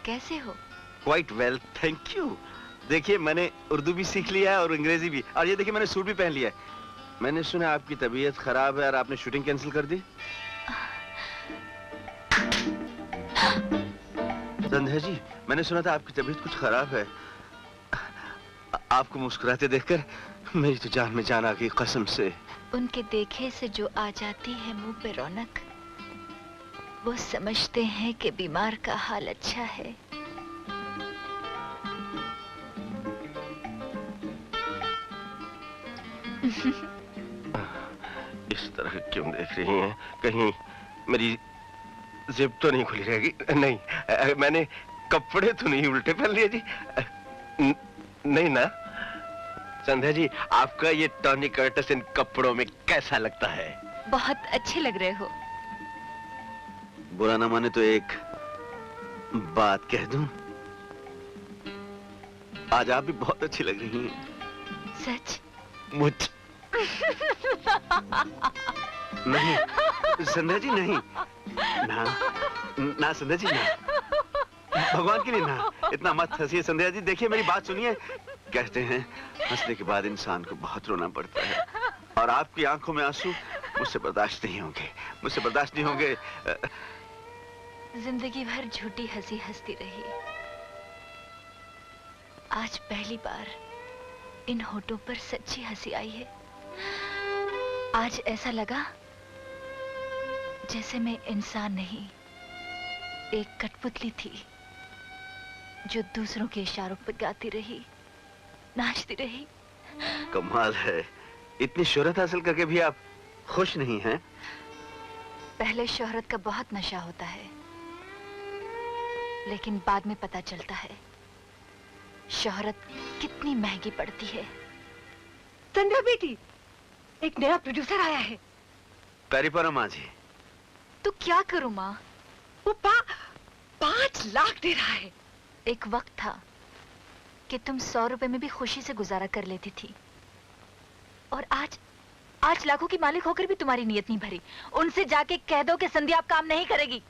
कैसे हो? Quite well, thank you. देखिए मैंने उर्दू भी सीख लिया है और अंग्रेजी भी, और ये देखिए मैंने सूट भी पहन लिया है। मैंने सुना आपकी तबीयत खराब है और आपने शूटिंग कैंसिल कर दी। संध्या जी, मैंने सुना था आपकी तबीयत कुछ खराब है। आपको मुस्कुराते देखकर मेरी तो जान में जान आ गई, कसम से। उनके देखे से जो आ जाती है मुंह पे रौनक, वो समझते हैं कि बीमार का हाल अच्छा है। इस तरह क्यों देख रही हैं? कहीं मेरी जेब तो नहीं खुली रहेगी? नहीं, मैंने कपड़े तो नहीं उल्टे पहन लिए जी? नहीं ना? संध्या जी, आपका ये टॉनी कर्टस इन कपड़ों में कैसा लगता है? बहुत अच्छे लग रहे हो। बुरा ना माने तो एक बात कह दूं? आज आप भी बहुत अच्छी लग रही हैं। सच? मुझ नहीं संध्या जी, नहीं ना, ना संध्या जी, ना, भगवान के लिए ना, इतना मत हंसिए संध्या जी। देखिए मेरी बात सुनिए। कहते हैं हंसने के बाद इंसान को बहुत रोना पड़ता है, और आपकी आंखों में आंसू मुझसे बर्दाश्त नहीं होंगे, मुझसे बर्दाश्त नहीं होंगे। जिंदगी भर झूठी हंसी हंसती रही, आज पहली बार इन होठों पर सच्ची हंसी आई है। आज ऐसा लगा जैसे मैं इंसान नहीं, एक कठपुतली थी जो दूसरों के इशारों पर गाती रही, नाचती रही। कमाल है, इतनी शोहरत हासिल करके भी आप खुश नहीं हैं? पहले शोहरत का बहुत नशा होता है, लेकिन बाद में पता चलता है शोहरत कितनी महंगी पड़ती है। संध्या बेटी, एक नया प्रोड्यूसर आया है। पैरीपरा माँ जी। तो क्या करूं माँ? वो 5 लाख दे रहा है। एक वक्त था कि तुम 100 रुपए में भी खुशी से गुजारा कर लेती थी, और आज लाखों की मालिक होकर भी तुम्हारी नीयत नहीं भरी। उनसे जाके कह दो कि संध्या अब काम नहीं करेगी।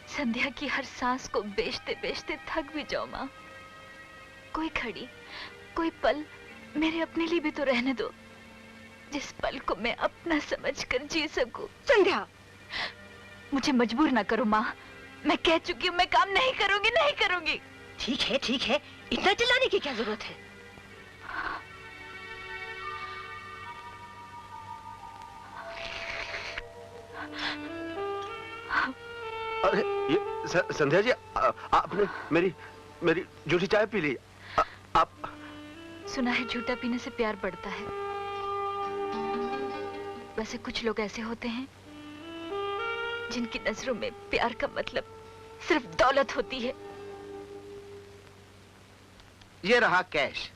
संध्या की हर सांस को बेचते बेचते थक भी जाओ माँ। कोई घड़ी, कोई पल मेरे अपने लिए भी तो रहने दो, जिस पल को मैं अपना समझकर जी सकूं। संध्या, मुझे मजबूर ना करो माँ, मैं कह चुकी हूँ मैं काम नहीं करूंगी, नहीं करूंगी। ठीक है, इतना चिल्लाने की क्या जरूरत है? अरे ये संध्या जी, आपने मेरी झूठी चाय पी ली। आप सुना है झूठा पीने से प्यार बढ़ता है। वैसे कुछ लोग ऐसे होते हैं जिनकी नजरों में प्यार का मतलब सिर्फ दौलत होती है। ये रहा कैश।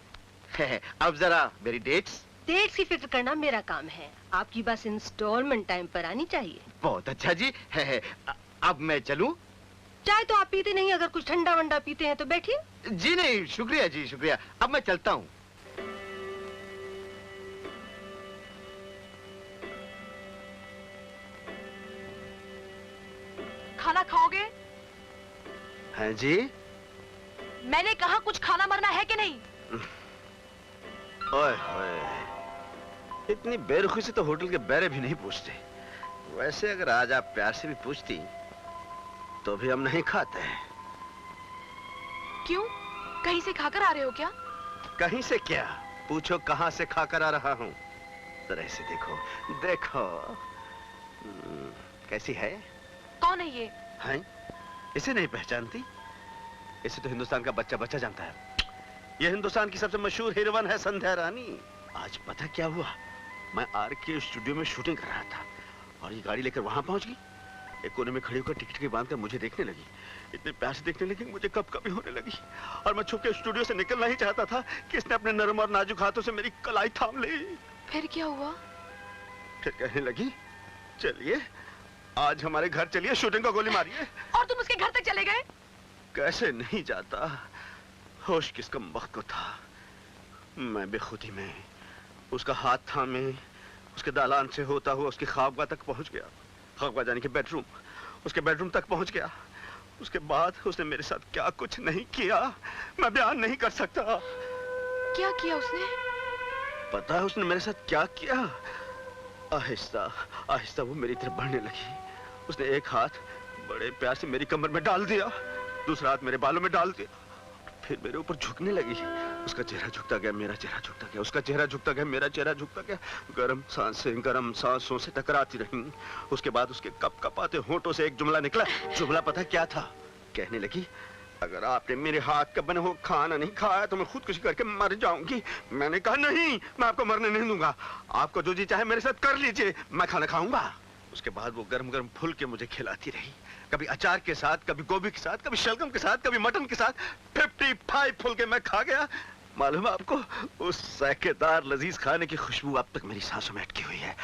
अब जरा मेरी डेट्स की फिक्र करना मेरा काम है, आपकी बस इंस्टॉलमेंट टाइम पर आनी चाहिए। बहुत अच्छा जी। अब मैं चलूं? चाय तो आप पीते नहीं, अगर कुछ ठंडा वंडा पीते हैं तो बैठिए। जी नहीं, शुक्रिया जी, शुक्रिया। अब मैं चलता हूँ। खाना खाओगे? हैं जी? मैंने कहा कुछ खाना मरना है कि नहीं? ओए होए, इतनी बेरुखी से तो होटल के बैरे भी नहीं पूछते। वैसे अगर आज आप प्यार से भी पूछती तो भी हम नहीं खाते। क्यों? कहीं से खाकर आ रहे हो क्या? कहीं से क्या, पूछो कहां से खाकर आ रहा हूं। जरा इसे देखो। कैसी है? कौन है ये? हैं? इसे नहीं पहचानती? इसे तो हिंदुस्तान का बच्चा जानता है। ये हिंदुस्तान की सबसे मशहूर हीरोइन है, संध्या रानी। आज पता क्या हुआ, मैं आर के स्टूडियो में शूटिंग कर रहा था और ये गाड़ी लेकर वहां पहुंच गई। एक कोने में खड़ी होकर टिकट की बांध कर मुझे देखने लगी। इतने प्यार से देखने लगी, मुझे कभी होने लगी, और मैं छुप के स्टूडियो से निकलना ही चाहता था कि इसने अपने नरम और नाजुक हाथों से मेरी कलाई थाम ली। फिर क्या हुआ? फिर कहने लगी, चलिए आज हमारे घर चलिए, शूटिंग का गोली मारिए। और तुम उसके घर तक चले गए? कैसे नहीं जाता, होश किस कम वक्त को था। मैं बेखुदी में उसका हाथ थामे उसके दालान से होता हुआ उसकी ख्वाबगाह तक पहुंच गया। ख्वाबगाह जाने के बेडरूम, उसके बेडरूम तक पहुंच गया उसके बाद उसने मेरे साथ क्या कुछ नहीं किया, मैं बयान नहीं कर सकता। क्या किया उसने? पता है उसने मेरे साथ क्या किया? आहिस्ता आहिस्ता वो मेरी तरफ बढ़ने लगी। उसने एक हाथ बड़े प्यार से मेरी कमर में डाल दिया, दूसरा हाथ मेरे बालों में डाल दिया, फिर मेरे ऊपर झुकने लगी। उसका चेहरा झुकता गया, मेरा चेहरा झुकता गया, उसका चेहरा झुकता गया, मेरा चेहरा झुकता गया। गर्म सांसों से टकराती रही। उसके बाद उसके कप कपाते होंठों से एक जुमला निकला। जुमला पता क्या था? कहने लगी, अगर आपने मेरे हाथ का बना हुआ खाना नहीं खाया तो मैं खुदकुशी करके मर जाऊंगी। मैंने कहा नहीं, मैं आपको मरने नहीं दूंगा, आपको जो जी चाहे मेरे साथ कर लीजिए, मैं खाना खाऊंगा। उसके बाद वो गरम गरम फुल के मुझे खिलाती रही, कभी अचार के साथ, कभी गोभी के साथ, कभी शलगम के साथ, कभी मटन के साथ। 55 फुल के मैं खा गया। मालूम है आपको, उस जायकेदार लजीज खाने की खुशबू अब तक मेरी सांसों में अटकी हुई है।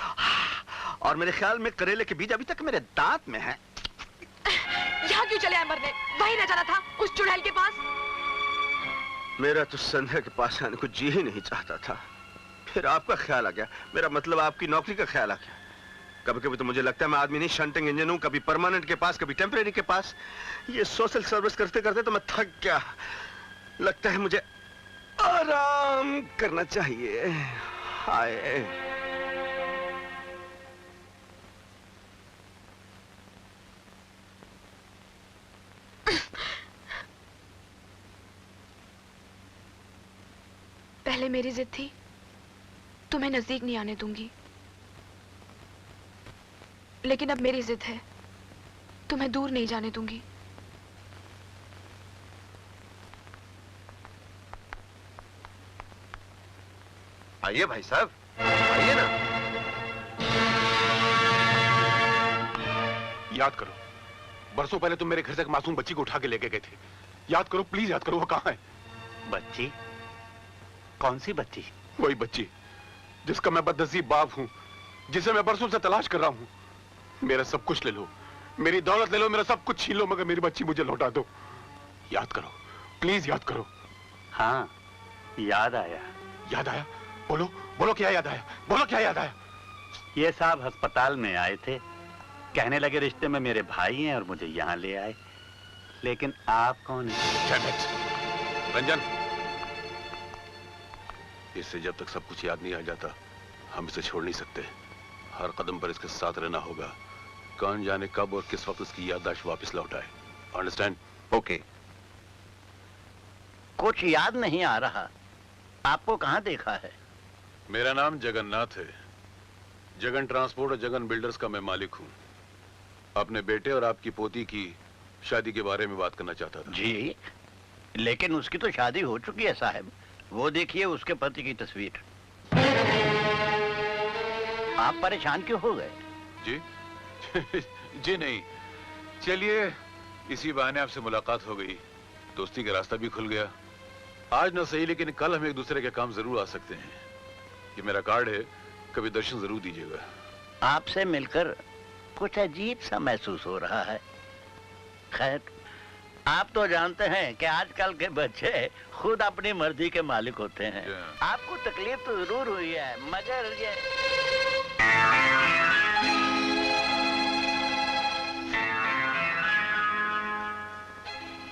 और मेरे ख्याल में करेले के बीज अभी तक मेरे दांत में है। यहाँ क्यों चले आए मरने? वहीं न जाना था, उस चुड़ैल के पास। मेरा तो संध्या के पास आने को जी ही नहीं चाहता था। फिर आपका ख्याल आ गया, मेरा मतलब आपकी नौकरी का ख्याल आ गया। कभी कभी तो मुझे लगता है मैं आदमी नहीं, शंटिंग इंजन हूं, कभी परमानेंट के पास, कभी टेम्परेरी के पास। ये सोशल सर्विस करते करते तो मैं थक गया। लगता है मुझे आराम करना चाहिए। हाय, पहले मेरी जिद थी, तुम्हें नजदीक नहीं आने दूंगी, लेकिन अब मेरी जिद है, तुम्हें दूर नहीं जाने दूंगी। आइए भाई साहब, आइए ना। याद करो, बरसों पहले तुम मेरे घर से एक मासूम बच्ची को उठा के लेके गए थे। याद करो, प्लीज याद करो, वो कहाँ है? बच्ची? कौन सी बच्ची? वही बच्ची जिसका मैं बदनसीब बाप हूँ, जिसे मैं बरसों से तलाश कर रहा हूँ। मेरा सब कुछ ले लो, मेरी दौलत ले लो, मेरा सब कुछ छीन लो, मगर मेरी बच्ची मुझे लौटा दो। याद करो, प्लीज याद करो। हाँ, याद आया। याद आया? बोलो बोलो, क्या याद आया? बोलो क्या याद आया? ये साहब अस्पताल में आए थे, कहने लगे रिश्ते में मेरे भाई हैं और मुझे यहाँ ले आए। लेकिन आप कौन हैं? रंजन, इससे जब तक सब कुछ याद नहीं आ जाता, हम इसे छोड़ नहीं सकते। हर कदम पर इसके साथ रहना होगा। कौन जाने कब और किस वक्त इसकी याददाश्त वापस लौट आए। अंडरस्टैंड? ओके। कुछ याद नहीं आ रहा। आपको कहाँ देखा है? मेरा नाम जगन्नाथ है। जगन ट्रांसपोर्ट और जगन बिल्डर्स का मैं मालिक हूँ। अपने बेटे और आपकी पोती की शादी के बारे में बात करना चाहता था। जी, लेकिन उसकी तो शादी हो चुकी है साहब। वो देखिए उसके पति की तस्वीर। आप परेशान क्यों हो गए? जी जी नहीं, चलिए इसी बहाने आपसे मुलाकात हो गई, दोस्ती का रास्ता भी खुल गया। आज ना सही, लेकिन कल हम एक दूसरे के काम जरूर आ सकते हैं। ये मेरा कार्ड है, कभी दर्शन जरूर दीजिएगा। आपसे मिलकर कुछ अजीब सा महसूस हो रहा है। खैर, आप तो जानते हैं कि आजकल के बच्चे खुद अपनी मर्जी के मालिक होते हैं। आपको तकलीफ तो जरूर हुई है, मगर ये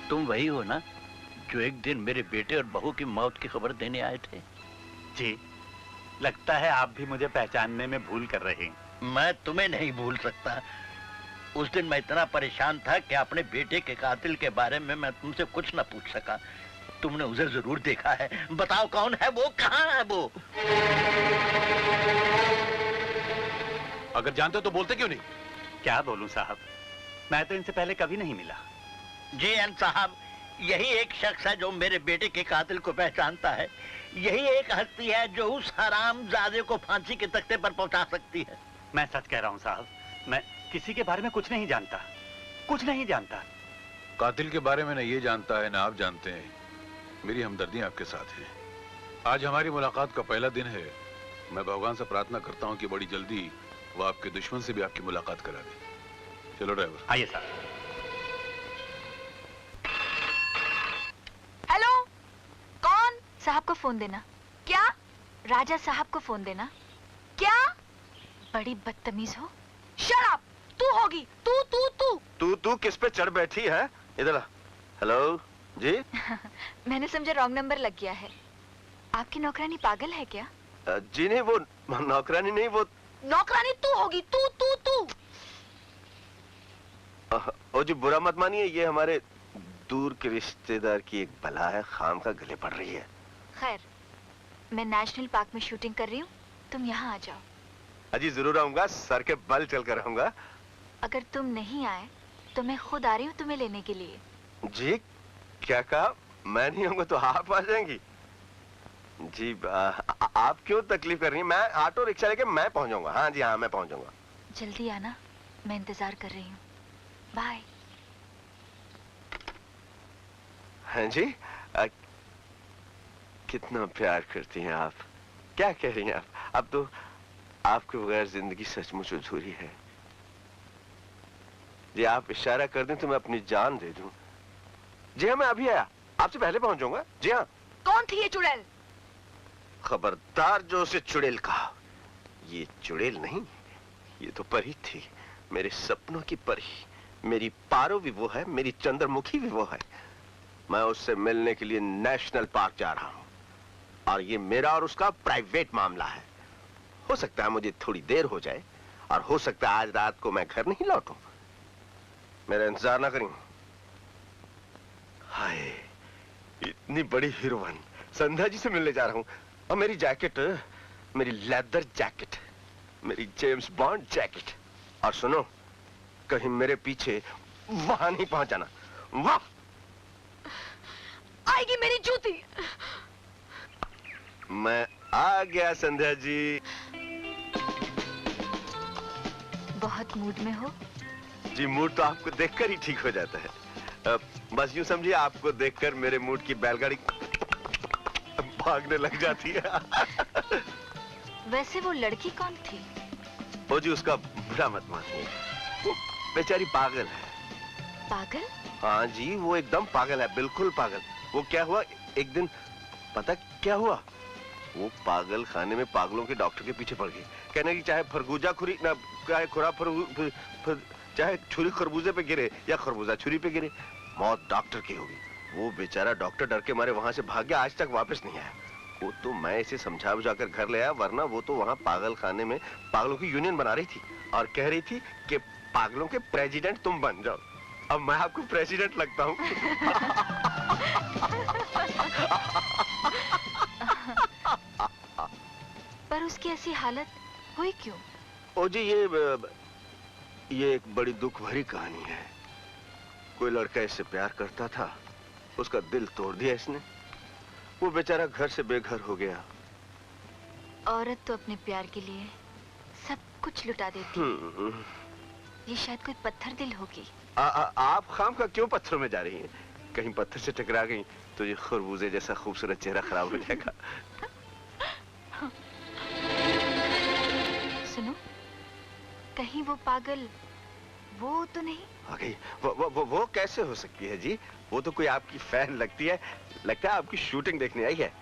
तुम वही हो ना जो एक दिन मेरे बेटे और बहू की मौत की खबर देने आए थे? जी, लगता है आप भी मुझे पहचानने में भूल कर रहे हैं। मैं तुम्हें नहीं भूल सकता। उस दिन मैं इतना परेशान था कि अपने बेटे के कातिल के बारे में मैं तुमसे कुछ न पूछ सका। तुमने उसे जरूर देखा है। बताओ कौन है वो, कहाँ है वो? अगर जानते हो तो बोलते क्यों नहीं? क्या बोलूं साहब, मैं तो इनसे पहले कभी नहीं मिला। जी एन साहब, यही एक शख्स है जो मेरे बेटे के कातिल को पहचानता है। यही एक हस्ती है जो उस हरामजादे को फांसी के तख्ते पर पहुंचा सकती है। मैं सच कह रहा हूं साहब, मैं किसी के बारे में कुछ नहीं जानता, कुछ नहीं जानता। कातिल के बारे में न ये जानता है, न आप जानते हैं। मेरी हमदर्दी आपके साथ है। आज हमारी मुलाकात का पहला दिन है। मैं भगवान से प्रार्थना करता हूँ कि बड़ी जल्दी वो आपके दुश्मन से भी आपकी मुलाकात करा दे। चलो ड्राइवर। आइए साहब। हेलो, कौन? साहब को फोन देना। क्या? राजा साहब को फोन देना। क्या? बड़ी बदतमीज हो। Shut up! तू होगी, तू तू तू तू किस पे चढ़ बैठी है? इधर आ। हेलो जी। मैंने समझा रॉन्ग नंबर लग गया है। आपकी नौकरानी पागल है क्या? जी नहीं, वो नौकरानी नहीं, वो नौकरानी तू होगी, तू तू तू। ओ जी बुरा मत मानिए, ये हमारे दूर के रिश्तेदार की एक बला है, खाम का गले पड़ रही है। खैर, मैं नेशनल पार्क में शूटिंग कर रही हूँ, तुम यहाँ आ जाओ। अजी जरूर आऊंगा, सर के बल चल कर आऊंगा। अगर तुम नहीं आए तो मैं खुद आ रही हूँ तुम्हें लेने के लिए। जी क्या कहा? मैं नहीं आऊंगा तो आप आ जाएंगी? जी आप क्यों तकलीफ कर रही हैं? मैं ऑटो रिक्शा लेके मैं पहुंच जाऊंगा। हाँ जी हाँ, मैं पहुंच जाऊंगा। जल्दी आना, मैं इंतजार कर रही हूँ। बाय। हाँ जी कितना प्यार करती हैं आप। क्या कह रही हैं आप? अब तो आपके बगैर जिंदगी सचमुच अधूरी है। जी आप इशारा कर दें तो मैं अपनी जान दे दूं। जी हाँ मैं अभी आया, आपसे पहले पहुंच जाऊंगा। जी हाँ। कौन थी ये चुड़ैल? खबरदार जो उसे चुड़ैल कहा। ये चुड़ैल नहीं, ये तो परी थी, मेरे सपनों की परी। मेरी पारो भी वो है, मेरी चंद्रमुखी भी वो है। मैं उससे मिलने के लिए नेशनल पार्क जा रहा हूं और ये मेरा और उसका प्राइवेट मामला है। हो सकता है मुझे थोड़ी देर हो जाए और हो सकता है आज रात को मैं घर नहीं लौटूं। मेरा इंतजार ना करें। हाय इतनी बड़ी हीरोइन संध्या जी से मिलने जा रहा हूं और मेरी जैकेट, मेरी लेदर जैकेट, मेरी जेम्स बॉन्ड जैकेट। और सुनो, कहीं मेरे पीछे वहां नहीं पहुंच जाना। वाह आएगी मेरी जूती। मैं आ गया संध्या जी। बहुत मूड में हो? जी मूड तो आपको देखकर ही ठीक हो जाता है। बस यूं समझिए आपको देखकर मेरे मूड की बैलगाड़ी भागने लग जाती है। वैसे वो लड़की कौन थी? ओ जी उसका बुरा मत मानिए, वो बेचारी पागल है। पागल? हाँ जी वो एकदम पागल है, बिल्कुल पागल। वो क्या हुआ एक दिन, पता क्या हुआ? वो पागल खाने में पागलों के डॉक्टर के पीछे पड़ गई। कहने की चाहे खरबूजा खुरी ना, चाहे खुरा चाहे छुरी खरबूजे पे गिरे या खरबूजा छुरी पे गिरे, मौत डॉक्टर की होगी। वो बेचारा डॉक्टर डर के मारे वहां से भाग गया, आज तक वापस नहीं आया। वो तो मैं इसे समझा बुझाकर घर ले आया, वरना वो तो वहां पागल खाने में पागलों की यूनियन बना रही थी और कह रही थी कि पागलों के प्रेसिडेंट तुम बन जाओ। अब मैं आपको प्रेसिडेंट लगता हूँ। पर उसकी ऐसी हालत हुई क्यों? ओ जी ये एक बड़ी दुख भरी कहानी है। कोई लड़का इससे प्यार करता था, उसका दिल तोड़ दिया इसने। वो बेचारा घर से बेघर हो गया। औरत तो अपने प्यार के लिए सब कुछ लुटा देती है। ये शायद कोई पत्थर दिल होगी। आप खाम का क्यों पत्थरों में जा रही हैं? कहीं पत्थर से टकरा गई तो ये खरबूजे जैसा खूबसूरत चेहरा खराब हो जाएगा। सुनो, कहीं वो पागल वो तो नहीं? आ गई। वो कैसे हो सकती है जी? वो तो कोई आपकी फैन लगती है, लगता है आपकी शूटिंग देखने आई है।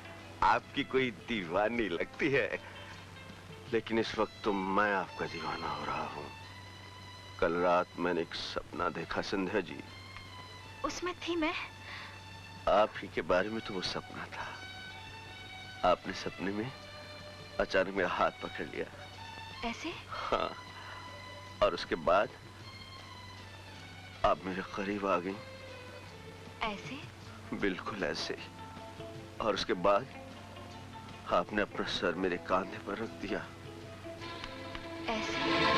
आपकी कोई दीवानी लगती है। लेकिन इस वक्त तो मैं आपका दीवाना हो रहा हूँ। कल रात मैंने एक सपना देखा संध्या जी। उसमें थी मैं? आप ही के बारे में तो वो सपना था। आपने सपने में अचानक मेरा हाथ पकड़ लिया। ऐसे? हाँ, और उसके बाद आप मेरे करीब आ गई। ऐसे? बिल्कुल ऐसे। और उसके बाद आपने अपना सर मेरे कांधे पर रख दिया। ऐसे?